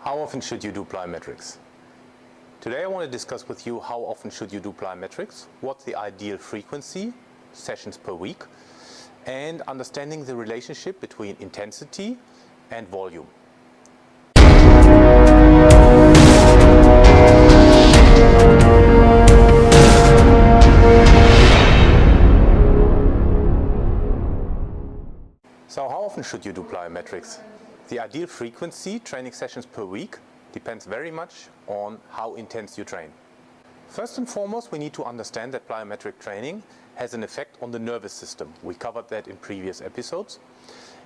How often should you do plyometrics? Today I want to discuss with you how often should you do plyometrics, what's the ideal frequency, sessions per week, and understanding the relationship between intensity and volume. So how often should you do plyometrics? The ideal frequency, training sessions per week, depends very much on how intense you train. First and foremost, we need to understand that plyometric training has an effect on the nervous system. We covered that in previous episodes.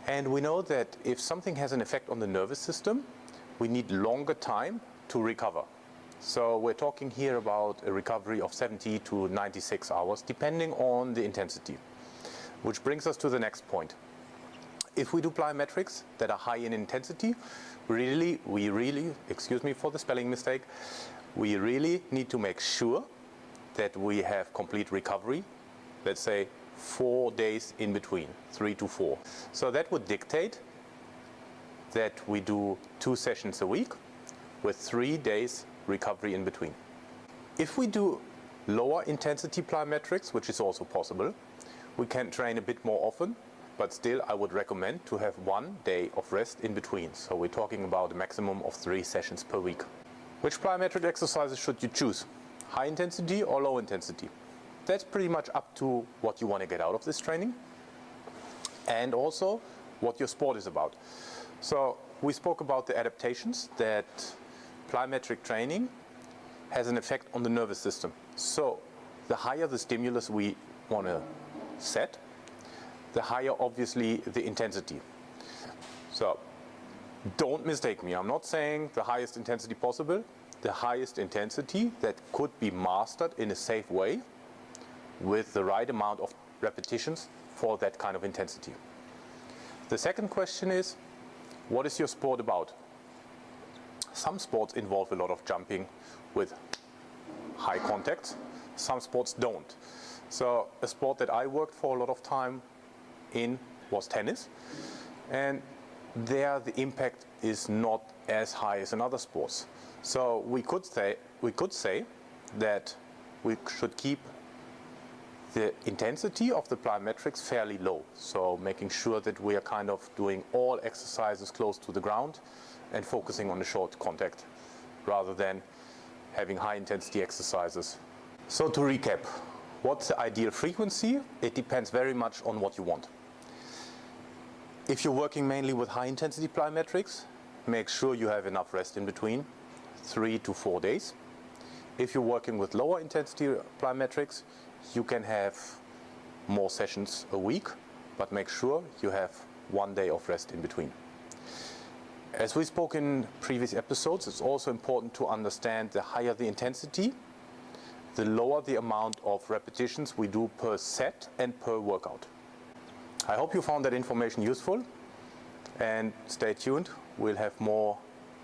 And we know that if something has an effect on the nervous system, we need longer time to recover. So we're talking here about a recovery of 70 to 96 hours, depending on the intensity. Which brings us to the next point. If we do plyometrics that are high in intensity, we really, excuse me for the spelling mistake, we really need to make sure that we have complete recovery, let's say 4 days in between, 3 to 4. So that would dictate that we do 2 sessions a week with 3 days recovery in between. If we do lower intensity plyometrics, which is also possible, we can train a bit more often. But still, I would recommend to have 1 day of rest in between. So we're talking about a maximum of 3 sessions per week. Which plyometric exercises should you choose? High intensity or low intensity? That's pretty much up to what you want to get out of this training. And also what your sport is about. So we spoke about the adaptations that plyometric training has an effect on the nervous system. So the higher the stimulus we want to set, the higher obviously the intensity. So don't mistake me, I'm not saying the highest intensity possible, the highest intensity that could be mastered in a safe way with the right amount of repetitions for that kind of intensity. The second question is, what is your sport about? Some sports involve a lot of jumping with high contacts, some sports don't. So a sport that I worked for a lot of time in was tennis, and there the impact is not as high as in other sports. So we could say that we should keep the intensity of the plyometrics fairly low, so making sure that we are kind of doing all exercises close to the ground and focusing on the short contact rather than having high intensity exercises. So to recap, what's the ideal frequency? It depends very much on what you want. If you're working mainly with high intensity plyometrics, make sure you have enough rest in between, 3 to 4 days. If you're working with lower intensity plyometrics, you can have more sessions a week, but make sure you have 1 day of rest in between. As we spoke in previous episodes, it's also important to understand the higher the intensity, the lower the amount of repetitions we do per set and per workout. I hope you found that information useful, and stay tuned, we'll have more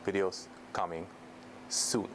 videos coming soon.